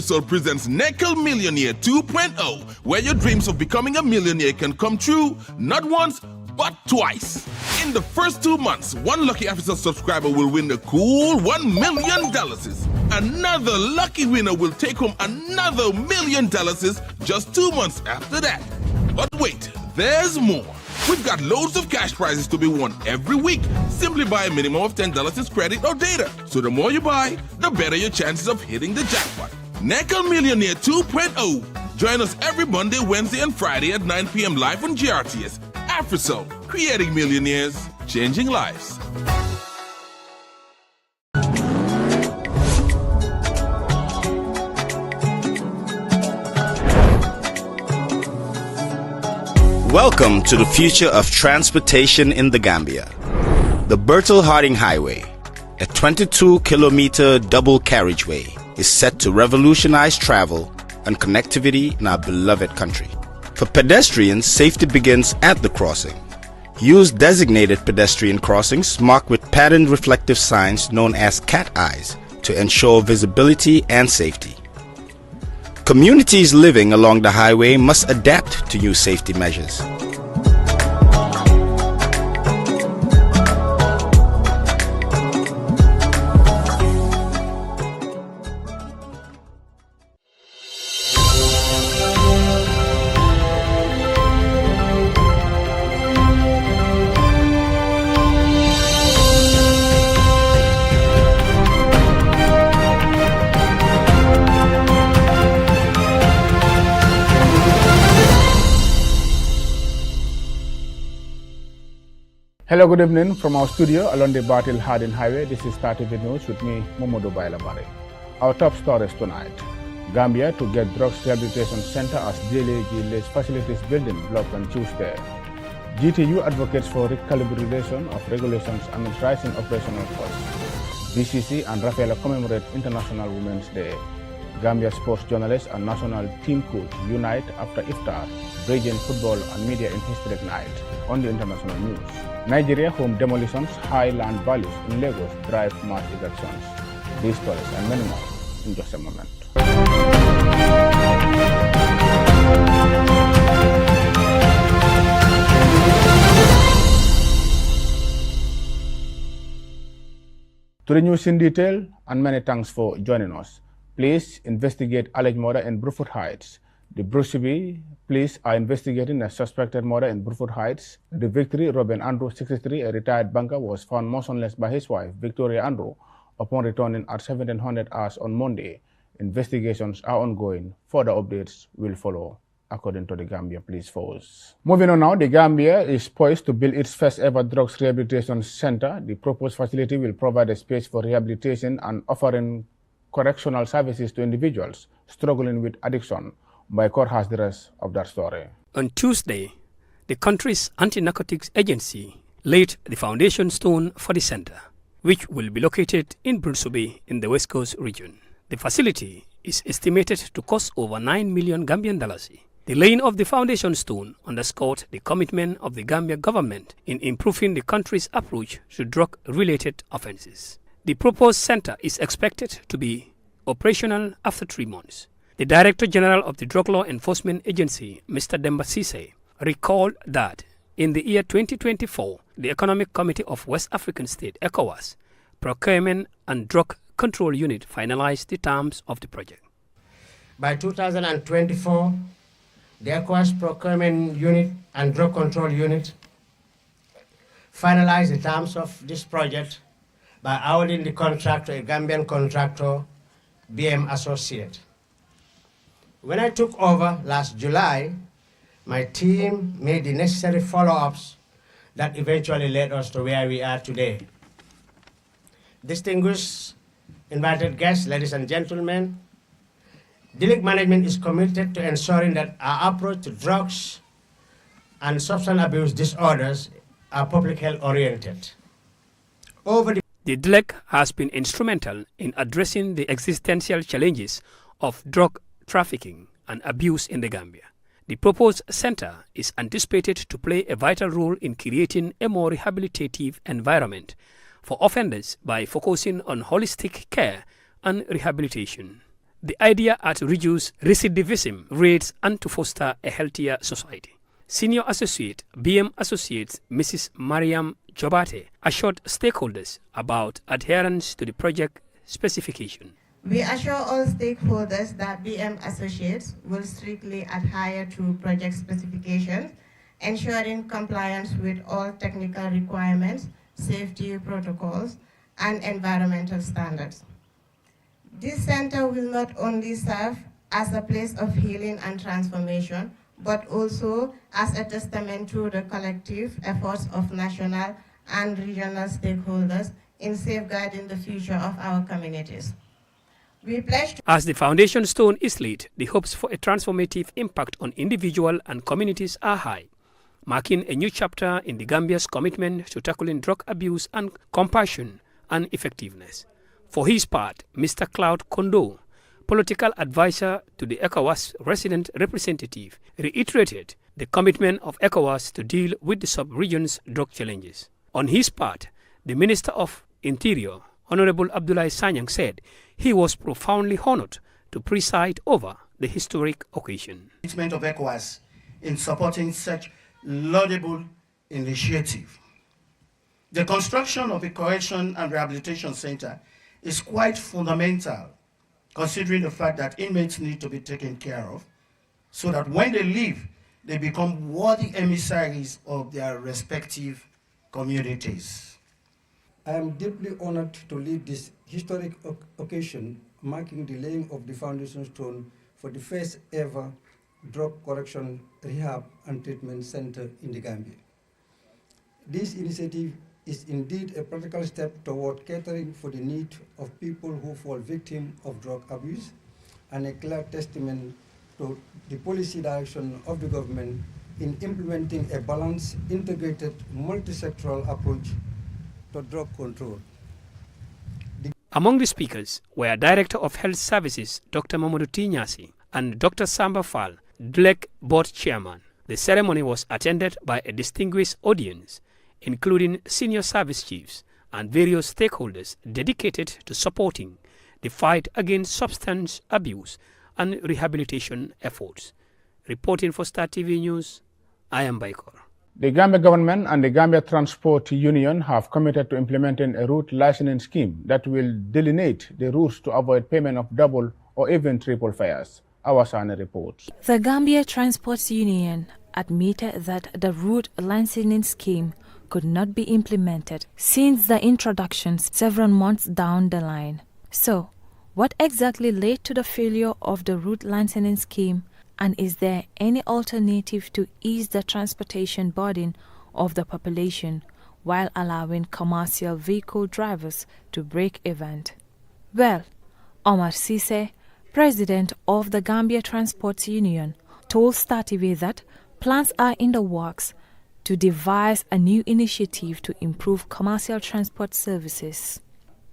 Afrisol presents Nickel Millionaire 2.0, where your dreams of becoming a millionaire can come true, not once, but twice. In the first 2 months, one lucky Afrisol subscriber will win the cool $1 million. Another lucky winner will take home another $1 million just 2 months after that. But wait, there's more. We've got loads of cash prizes to be won every week. Simply buy a minimum of $10 in credit or data. So the more you buy, the better your chances of hitting the jackpot. Nickel Millionaire 2.0. Join us every Monday, Wednesday, and Friday at 9 p.m. live on GRTS. Afrisol, creating millionaires, changing lives. Welcome to the future of transportation in the Gambia. The Bertel Harding Highway, a 22-kilometer double carriageway, is set to revolutionize travel and connectivity in our beloved country. For pedestrians, safety begins at the crossing. Use designated pedestrian crossings marked with patterned reflective signs known as cat eyes to ensure visibility and safety. Communities living along the highway must adapt to new safety measures. Hello, good evening from our studio along the Bertel Harding Highway. This is Star TV News with me, Momodu Bailabari. Our top stories tonight. Gambia to get drugs rehabilitation center as DLAG lays facilities building block on Tuesday. GTU advocates for recalibration of regulations amid rising operational costs. BCC and Rafaela commemorate International Women's Day. Gambia sports journalists and national team coach unite after iftar, bridging football and media in historic night. On the international news, Nigeria home demolitions, high land values in Lagos drive mass evictions. These stories and many more in just a moment. To the news in detail, and many thanks for joining us. Police investigate alleged murder in Bruford Heights. The Bruceby police are investigating a suspected murder in Bruford Heights. The Victory, Robin Andrew, 63, a retired banker, was found motionless by his wife, Victoria Andrew, upon returning at 1700 hours on Monday. Investigations are ongoing. Further updates will follow, according to the Gambia Police Force. Moving on now, the Gambia is poised to build its first ever drugs rehabilitation center. The proposed facility will provide a space for rehabilitation and offering correctional services to individuals struggling with addiction. Baikor has the rest of that story. On Tuesday, the country's anti-narcotics agency laid the foundation stone for the center, which will be located in Bruceby in the West Coast region. The facility is estimated to cost over 9 million Gambian dollars. The laying of the foundation stone underscored the commitment of the Gambia government in improving the country's approach to drug-related offenses. The proposed center is expected to be operational after 3 months. The Director General of the Drug Law Enforcement Agency, Mr. Demba Cisse, recalled that in the year 2024, the Economic Committee of West African State, ECOWAS, Procurement and Drug Control Unit finalized the terms of the project. By 2024, the ECOWAS Procurement Unit and Drug Control Unit finalized the terms of this project by awarding the contract to a Gambian contractor, BM Associate. When I took over last July, my team made the necessary follow-ups that eventually led us to where we are today. Distinguished invited guests, ladies and gentlemen, DLIC management is committed to ensuring that our approach to drugs and substance abuse disorders are public health oriented. The DLIC has been instrumental in addressing the existential challenges of drug trafficking and abuse in the Gambia. The proposed center is anticipated to play a vital role in creating a more rehabilitative environment for offenders by focusing on holistic care and rehabilitation. The idea are to reduce recidivism rates and to foster a healthier society. Senior Associate, BM Associates, Mrs. Mariam Jobate, assured stakeholders about adherence to the project specification. We assure all stakeholders that BM Associates will strictly adhere to project specifications, ensuring compliance with all technical requirements, safety protocols, and environmental standards. This center will not only serve as a place of healing and transformation, but also as a testament to the collective efforts of national and regional stakeholders in safeguarding the future of our communities. We pledge to As the foundation stone is laid, the hopes for a transformative impact on individual and communities are high, marking a new chapter in the Gambia's commitment to tackling drug abuse and compassion and effectiveness. For his part, Mr. Cloud Kondo, political advisor to the ECOWAS resident representative, reiterated the commitment of ECOWAS to deal with the sub-region's drug challenges. On his part, the Minister of Interior, Honorable Abdoulaye Sanyang, said he was profoundly honored to preside over the historic occasion. Commitment of ECOWAS in supporting such laudable initiative. The construction of a correction and rehabilitation center is quite fundamental, considering the fact that inmates need to be taken care of, so that when they leave, they become worthy emissaries of their respective communities. I am deeply honored to lead this historic occasion, marking the laying of the foundation stone for the first ever drug correction, rehab and treatment center in the Gambia. This initiative is indeed a practical step toward catering for the need of people who fall victim of drug abuse, and a clear testament to the policy direction of the government in implementing a balanced, integrated, multi-sectoral approach to drug control. Among the speakers were Director of Health Services Dr. Mamadou Tinyasi and Dr. Samba Fall, DLEC Board Chairman. The ceremony was attended by a distinguished audience, including senior service chiefs and various stakeholders dedicated to supporting the fight against substance abuse and rehabilitation efforts. Reporting for Star TV News, I am Baikor. The Gambia government and the Gambia Transport Union have committed to implementing a route licensing scheme that will delineate the routes to avoid payment of double or even triple fares. Awasana reports. The Gambia Transport Union admitted that the route licensing scheme could not be implemented since the introduction several months down the line. So, what exactly led to the failure of the route licensing scheme, and is there any alternative to ease the transportation burden of the population while allowing commercial vehicle drivers to break even? Well, Omar Sise, president of the Gambia Transport Union, told Star TV that plans are in the works to devise a new initiative to improve commercial transport services.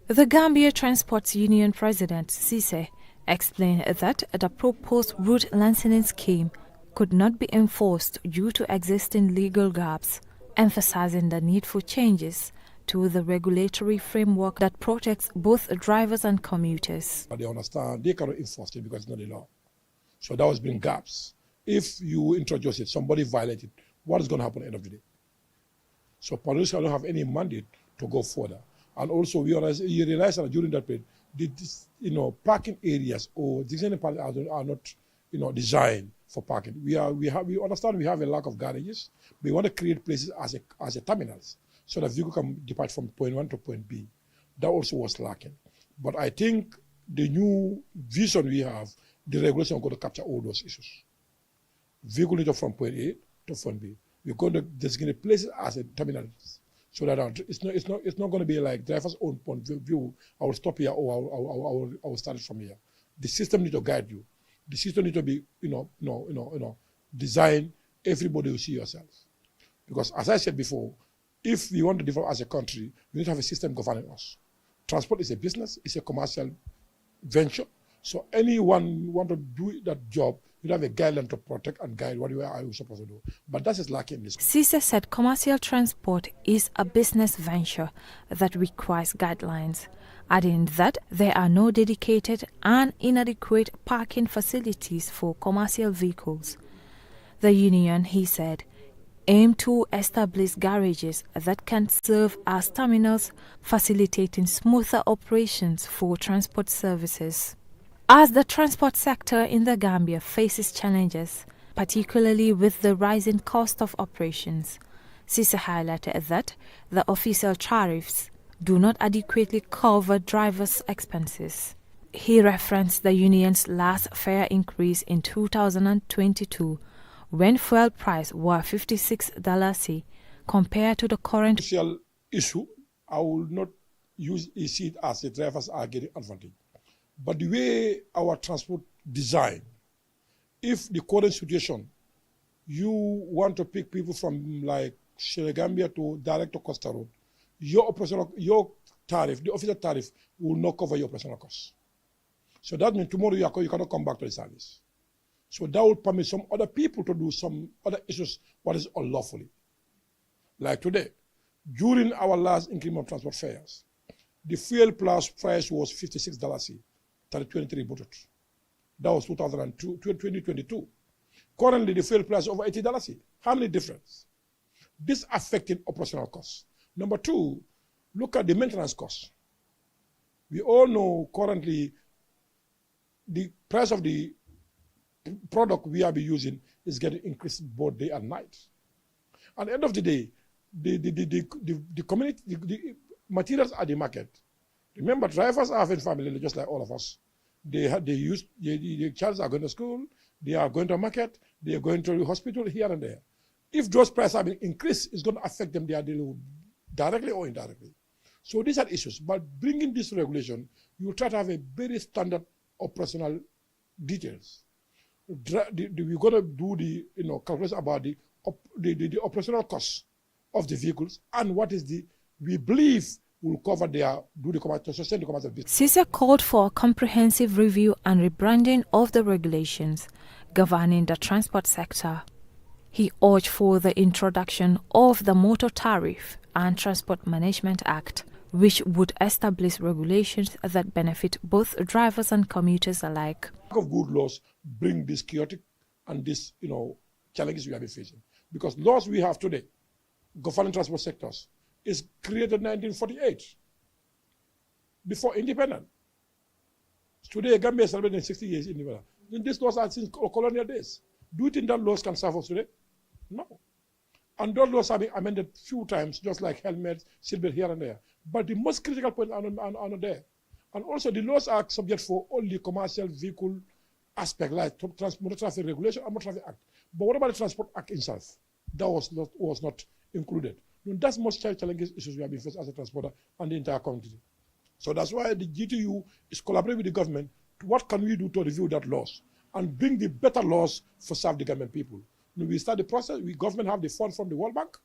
The Gambia Transport Union president, Sise, explained that the proposed route licensing scheme could not be enforced due to existing legal gaps, emphasizing the need for changes to the regulatory framework that protects both drivers and commuters. They understand they cannot enforce it because it's not the law. So there has been gaps. If you introduce it, somebody violates it, what is going to happen at the end of the day? So police don't have any mandate to go further. And also, you realize that during that period, parking areas or designated parking are not, designed for parking. We understand we have a lack of garages. We want to create places as a terminals so that vehicle can depart from point 1 to point B. That also was lacking. But I think the new vision we have, the regulation is going to capture all those issues. Vehicle need to from point A to point B. We're going to designate places as a terminals. So that it's not going to be like driver's own point of view. I will stop here or I will start from here. The system needs to guide you. The system needs to be designed. Everybody will see yourself. Because as I said before, if we want to develop as a country, we need to have a system governing us. Transport is a business, it's a commercial venture, So anyone want to do that job, you have a guideline to protect and guide what you are supposed to do. But that is lacking in this. Cisse said commercial transport is a business venture that requires guidelines, adding that there are no dedicated and inadequate parking facilities for commercial vehicles. The union, he said, aim to establish garages that can serve as terminals, facilitating smoother operations for transport services. As the transport sector in the Gambia faces challenges, particularly with the rising cost of operations, Cisse highlighted that the official tariffs do not adequately cover drivers' expenses. He referenced the union's last fare increase in 2022, when fuel price were $56 compared to the current issue. I will not see it as the drivers are getting advantage. But the way our transport design, if the current situation, you want to pick people from like Senegambia to direct to Costa Road, your tariff, the official tariff, will not cover your operational costs. So that means tomorrow you cannot come back to the service. So that will permit some other people to do some other issues what is unlawfully. Like today, during our last increment of transport fares, the fuel plus price was $56, 23 budget. That was 2022. Currently, the fuel price is over $80. How many difference? This affecting operational costs. Number two, look at the maintenance costs. We all know currently the price of the product we are using is getting increased both day and night. At the end of the day, the community, the materials at the market. Remember, drivers are having family just like all of us. The children are going to school, they are going to market, they are going to the hospital here and there. If those prices are being increased, it's going to affect them. They are dealing with directly or indirectly. So these are issues. But bringing this regulation, you try to have a very standard operational details. We're going to do the calculation about the operational costs of the vehicles and what is we believe will cover to sustain the commercial business. Cisse called for a comprehensive review and rebranding of the regulations governing the transport sector. He urged for the introduction of the Motor Tariff and Transport Management Act, which would establish regulations that benefit both drivers and commuters alike. Lack of good laws bring this chaotic and this challenges we have been facing. Because laws we have today, governing transport sectors, is created in 1948, before independence. Today, Gambia is celebrating 60 years independence. These laws are since colonial days. Do you think that laws can serve us today? No. And those laws have been amended few times, just like helmets, seatbelt here and there. But the most critical point are not there. And also the laws are subject for only commercial vehicle aspect, like Motor Traffic Regulation and Motor Traffic Act. But what about the Transport Act itself? That was not included. That's most challenges issues we have been facing as a transporter and the entire community. So that's why the GTU is collaborating with the government. What can we do to review that laws and bring the better laws for serve the government people? We start the process. Government have the fund from the World Bank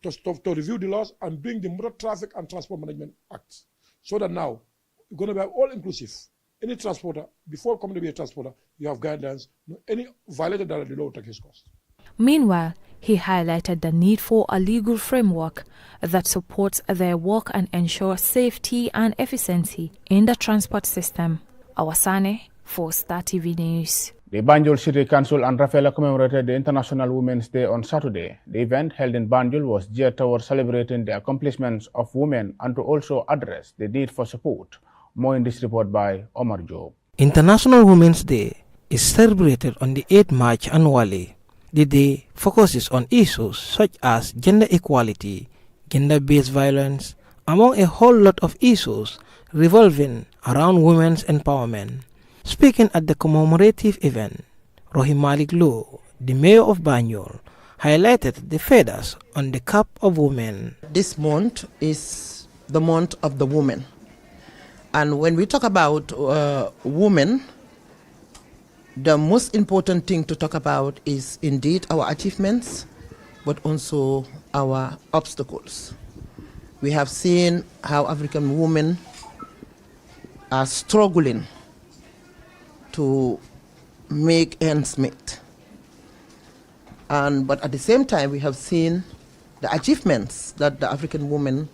to review the laws and bring the Motor Traffic and Transport Management Act. So that now we're going to be all inclusive. Any transporter, before coming to be a transporter, you have guidelines. Any violated that, the law will take his cost. Meanwhile, he highlighted the need for a legal framework that supports their work and ensures safety and efficiency in the transport system. Awasane for Star TV News. The Banjul City Council and Rafela commemorated the International Women's Day on Saturday. The event held in Banjul was geared towards celebrating the accomplishments of women and to also address the need for support. More in this report by Omar Job. International Women's Day is celebrated on the 8th March annually. The day focuses on issues such as gender equality, gender-based violence, among a whole lot of issues revolving around women's empowerment. Speaking at the commemorative event, Rohim Malik Low, the mayor of Banjul, highlighted the feathers on the cap of women. This month is the month of the woman. And when we talk about women, the most important thing to talk about is indeed our achievements, but also our obstacles. We have seen how African women are struggling to make ends meet. But at the same time, we have seen the achievements that the African woman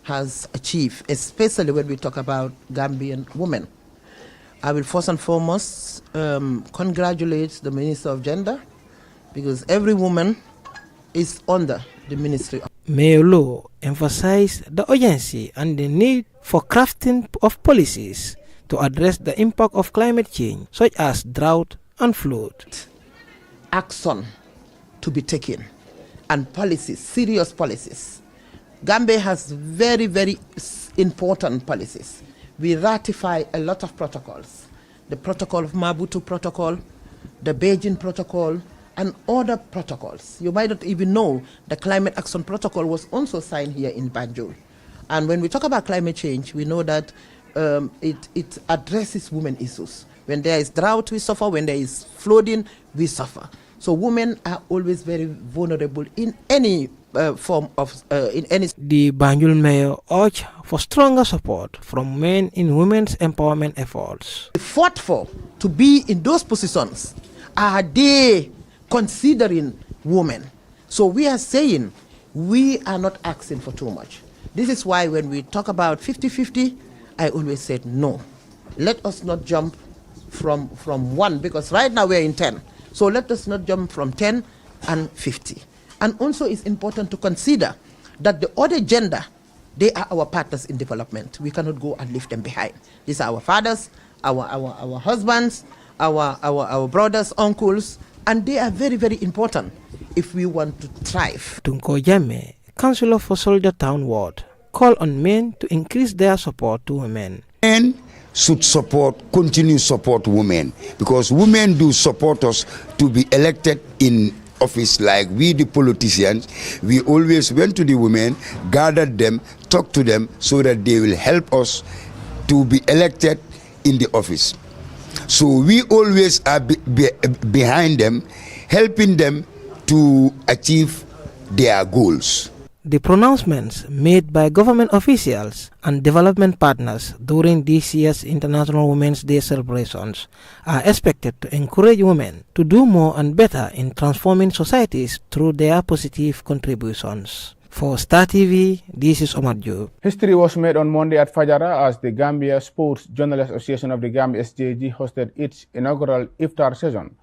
has achieved, especially when we talk about Gambian women. I will first and foremost congratulate the Minister of Gender, because every woman is under the Ministry. Mayor Lowe emphasized the urgency and the need for crafting of policies to address the impact of climate change, such as drought and flood. Action to be taken, and policies, serious policies. Gambia has very, very important policies. We ratify a lot of protocols. The protocol of Maputo Protocol, the Beijing Protocol, and other protocols. You might not even know the Climate Action Protocol was also signed here in Banjul. And when we talk about climate change, we know that it addresses women issues. When there is drought, we suffer. When there is flooding, we suffer. So women are always very vulnerable in any form of in any. The Banjul mayor urged for stronger support from men in women's empowerment efforts. Fought for to be in those positions. Are they considering women? So we are saying we are not asking for too much. This is why when we talk about 50-50, I always said no. Let us not jump from 1, because right now we're in 10. So let us not jump from 10 and 50. And also it's important to consider that the other gender, they are our partners in development. We cannot go and leave them behind. These are our fathers, our husbands, our brothers, uncles, and they are very, very important if we want to thrive. Tunko Jame, Councillor for Soldier Town Ward, call on men to increase their support to women. Men should continue support women, because women do support us to be elected in office. Like we, the politicians, we always went to the women, gathered them, talked to them, so that they will help us to be elected in the office. So we always are behind them, helping them to achieve their goals. The pronouncements made by government officials and development partners during this year's International Women's Day celebrations are expected to encourage women to do more and better in transforming societies through their positive contributions. For Star TV, this is Omar Job. History was made on Monday at Fajara as the Gambia Sports Journalists Association of the Gambia SJG hosted its inaugural iftar session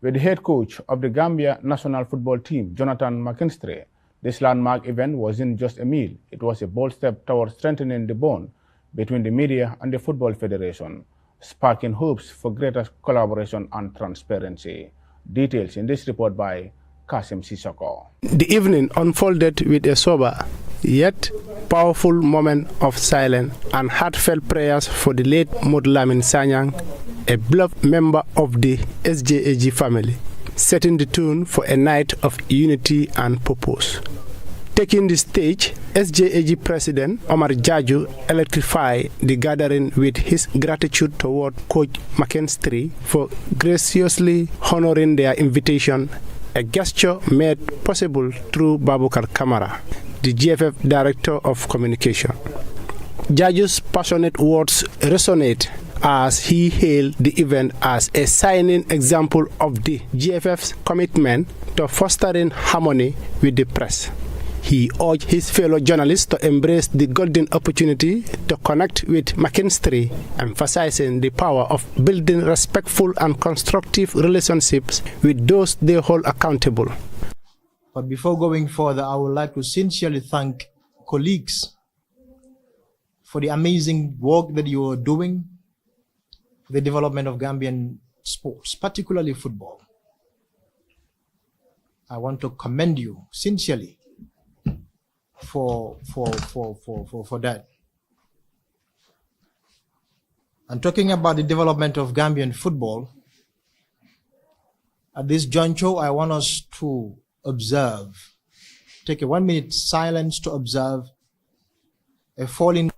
with the head coach of the Gambia national football team, Jonathan McKinstry. This landmark event wasn't just a meal, it was a bold step towards strengthening the bond between the media and the Football Federation, sparking hopes for greater collaboration and transparency. Details in this report by Kasim Sissoko. The evening unfolded with a sober yet powerful moment of silence and heartfelt prayers for the late Mod Lamin Sanyang, a beloved member of the SJAG family, setting the tone for a night of unity and purpose. Taking the stage, SJAG President Omar Jaju electrified the gathering with his gratitude toward Coach McKinstry for graciously honoring their invitation, a gesture made possible through Babukar Kamara, the GFF Director of Communication. Jaju's passionate words resonate as he hailed the event as a shining example of the GFF's commitment to fostering harmony with the press. He urged his fellow journalists to embrace the golden opportunity to connect with McKinstry, emphasizing the power of building respectful and constructive relationships with those they hold accountable. But before going further, I would like to sincerely thank colleagues for the amazing work that you are doing, the development of Gambian sports, particularly football. I want to commend you sincerely for that. And talking about the development of Gambian football, at this juncture, I want us to observe, take a 1 minute silence to observe a falling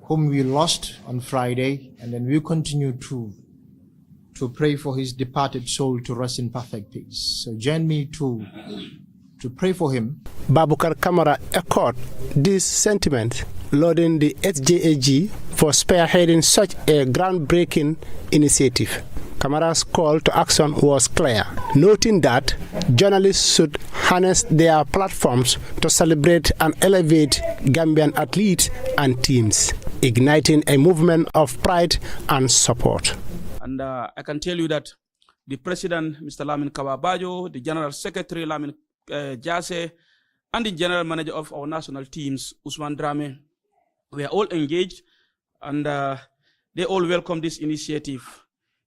whom we lost on Friday, and then we continue to pray for his departed soul to rest in perfect peace. So join me to pray for him. Babukar Kamara echoed this sentiment, lauding the SJAG for spearheading such a groundbreaking initiative. Camara's call to action was clear, noting that journalists should harness their platforms to celebrate and elevate Gambian athletes and teams, igniting a movement of pride and support. And I can tell you that the President, Mr. Lamin Kawabajo, the General Secretary, Lamin Jase, and the General Manager of our national teams, Usman Drame, we are all engaged, and they all welcome this initiative.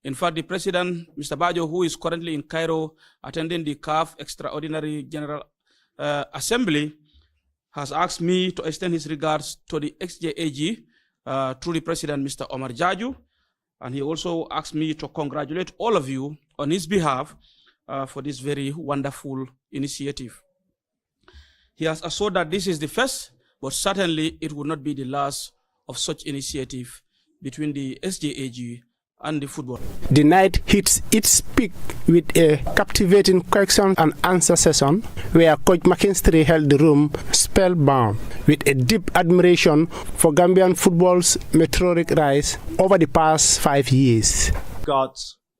In fact, the President, Mr. Bajo, who is currently in Cairo attending the CAF Extraordinary General Assembly, has asked me to extend his regards to the XJAG through the President, Mr. Omar Jaju, and he also asked me to congratulate all of you on his behalf for this very wonderful initiative. He has assured that this is the first, but certainly it will not be the last of such initiative between the SJAG and the football. The night hits its peak with a captivating question and answer session where Coach McKinstry held the room spellbound with a deep admiration for Gambian football's meteoric rise over the past 5 years.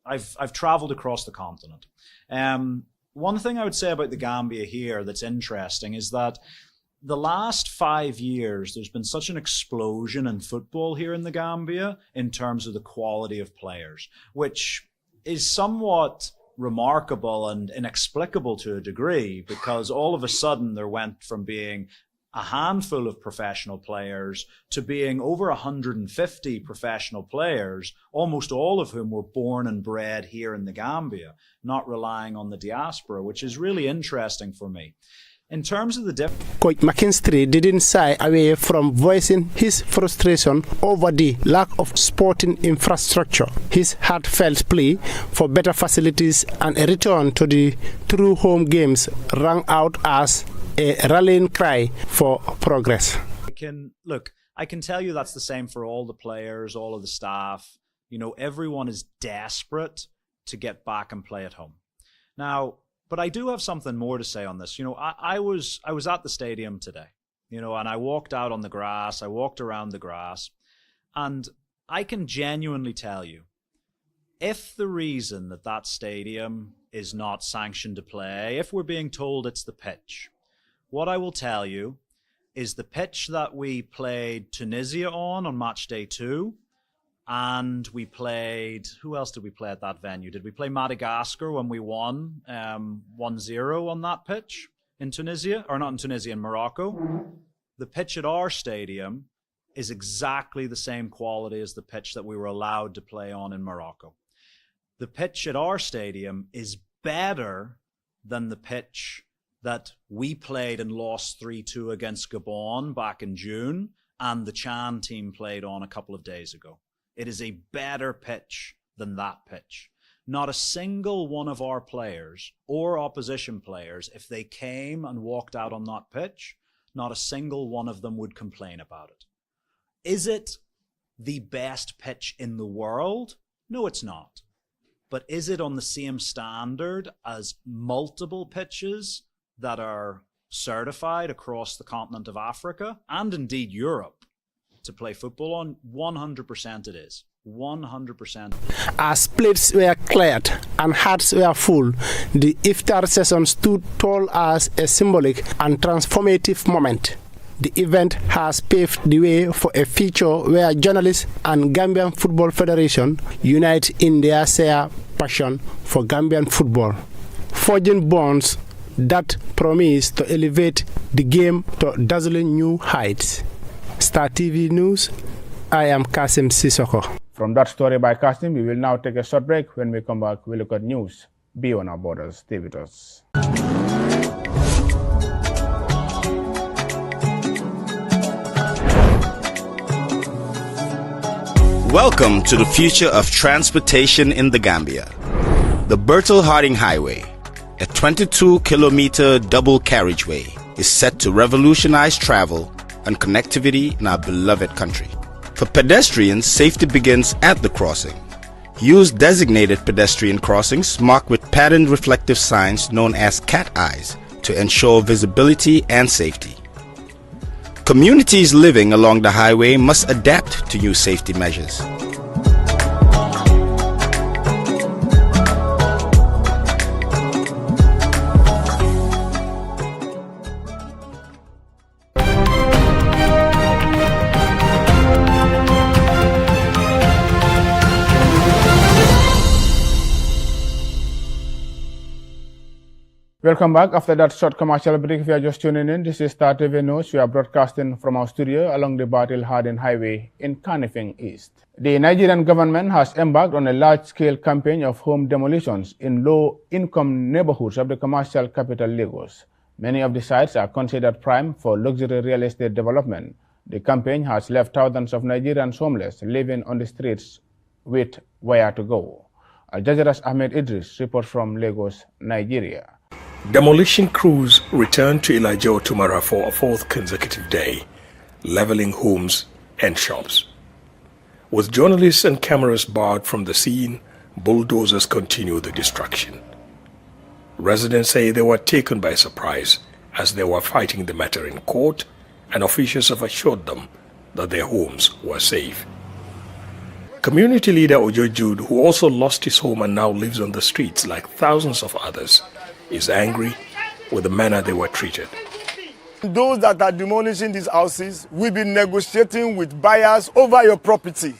I've traveled across the continent. One thing I would say about the Gambia here that's interesting is that the last 5 years, there's been such an explosion in football here in the Gambia in terms of the quality of players, which is somewhat remarkable and inexplicable to a degree, because all of a sudden there went from being a handful of professional players to being over 150 professional players, almost all of whom were born and bred here in the Gambia, not relying on the diaspora, which is really interesting for me. In terms of the Coach McKinstry didn't shy away from voicing his frustration over the lack of sporting infrastructure. His heartfelt plea for better facilities and a return to the true home games rang out as a rallying cry for progress. I can tell you that's the same for all the players, all of the staff. You know, everyone is desperate to get back and play at home. Now, but I do have something more to say on this. You know, I was at the stadium today, you know, and I walked out on the grass, I walked around the grass, and I can genuinely tell you, if the reason that that stadium is not sanctioned to play, if we're being told it's the pitch, what I will tell you is the pitch that we played Tunisia on match day 2, and we played, who else did we play at that venue? Did we play Madagascar when we won 1-0 on that pitch in Tunisia? Or not in Tunisia, in Morocco? The pitch at our stadium is exactly the same quality as the pitch that we were allowed to play on in Morocco. The pitch at our stadium is better than the pitch that we played and lost 3-2 against Gabon back in June, and the Chan team played on a couple of days ago. It is a better pitch than that pitch. Not a single one of our players or opposition players, if they came and walked out on that pitch, not a single one of them would complain about it. Is it the best pitch in the world? No, it's not. But is it on the same standard as multiple pitches that are certified across the continent of Africa and indeed Europe to play football on? 100% it is. 100%. As plates were cleared and hearts were full, the iftar session stood tall as a symbolic and transformative moment. The event has paved the way for a future where journalists and Gambian Football Federation unite in their shared passion for Gambian football, forging bonds that promise to elevate the game to dazzling new heights. Star TV News, I am Kasim Sissoko. From that story by Kasim, we will now take a short break. When we come back, we'll look at news beyond our borders. Stay with us. Welcome to the future of transportation in the Gambia. The Bertel Harding Highway, a 22-kilometer double carriageway, is set to revolutionize travel and connectivity in our beloved country. For pedestrians, safety begins at the crossing. Use designated pedestrian crossings marked with patterned reflective signs known as cat eyes to ensure visibility and safety. Communities living along the highway must adapt to new safety measures. Welcome back. After that short commercial break, if you are just tuning in, this is Star TV News. We are broadcasting from our studio along the Battle-Hardened Highway in Kanifing East. The Nigerian government has embarked on a large-scale campaign of home demolitions in low-income neighborhoods of the commercial capital, Lagos. Many of the sites are considered prime for luxury real estate development. The campaign has left thousands of Nigerians homeless, living on the streets with where to go. Al Jazeera's Ahmed Idris reports from Lagos, Nigeria. Demolition crews returned to Elijah Otumara for a fourth consecutive day, leveling homes and shops. With journalists and cameras barred from the scene, bulldozers continue the destruction. Residents say they were taken by surprise as they were fighting the matter in court, and officials have assured them that their homes were safe. Community leader Ojo Jude, who also lost his home and now lives on the streets like thousands of others, is angry with the manner they were treated. Those that are demolishing these houses will be negotiating with buyers over your property.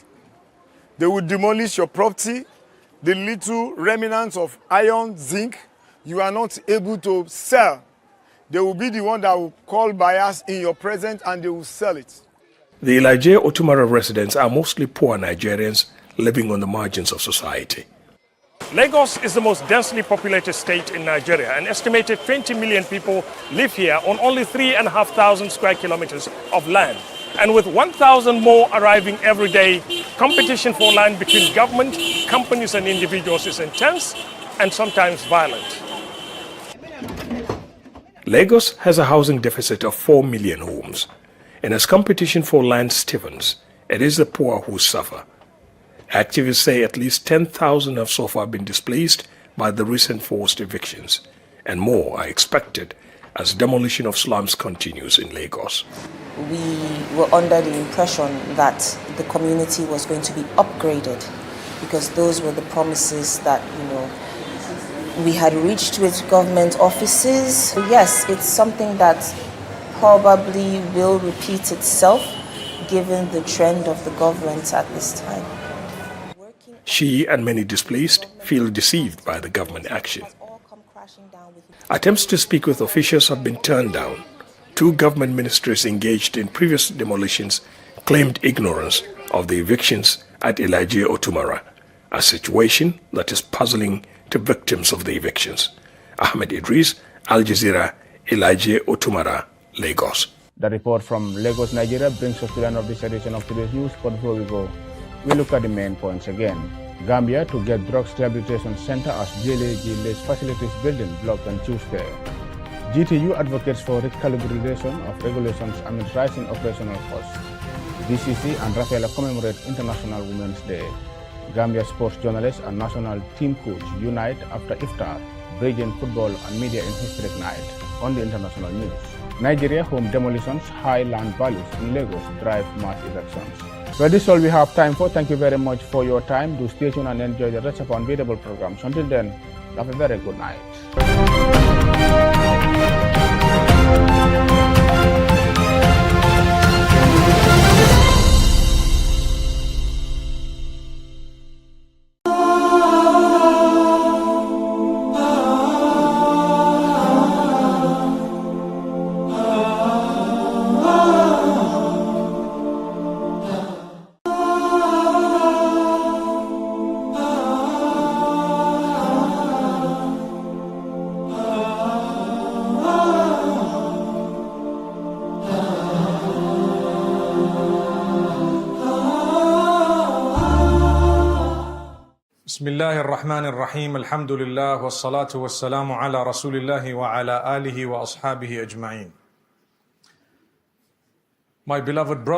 They will demolish your property, the little remnants of iron, zinc, you are not able to sell. They will be the one that will call buyers in your presence and they will sell it. The Elijah Otumara residents are mostly poor Nigerians living on the margins of society. Lagos is the most densely populated state in Nigeria. An estimated 20 million people live here on only 3,500 square kilometers of land. And with 1,000 more arriving every day, competition for land between government, companies and individuals is intense and sometimes violent. Lagos has a housing deficit of 4 million homes. And as competition for land stiffens, it is the poor who suffer. Activists say at least 10,000 have so far been displaced by the recent forced evictions, and more are expected as demolition of slums continues in Lagos. We were under the impression that the community was going to be upgraded because those were the promises that, we had reached with government offices. Yes, it's something that probably will repeat itself given the trend of the government at this time. She and many displaced feel deceived by the government action. Attempts to speak with officials have been turned down. 2 government ministries engaged in previous demolitions claimed ignorance of the evictions at Elijah Otumara, a situation that is puzzling to victims of the evictions. Ahmed Idris, Al Jazeera, Elijah Otumara, Lagos. The report from Lagos, Nigeria brings us to the end of this edition of today's news. But before we go, we look at the main points again. Gambia to get drugs rehabilitation center as JLAG lays facilities building blocked on Tuesday. GTU advocates for recalibration of regulations amid rising operational costs. DCC and Rafaela commemorate International Women's Day. Gambia sports journalists and national team coach unite after iftar, bridging football and media in historic night. On the international news, Nigeria home demolitions, high land values in Lagos drive mass elections. Well, this is all we have time for. Thank you very much for your time. Do stay tuned and enjoy the rest of our unbeatable programs. Until then, have a very good night. بسم الله الرحمن الرحيم الحمد لله والصلاة والسلام على رسول الله وعلى آله وأصحابه أجمعين. My beloved brother,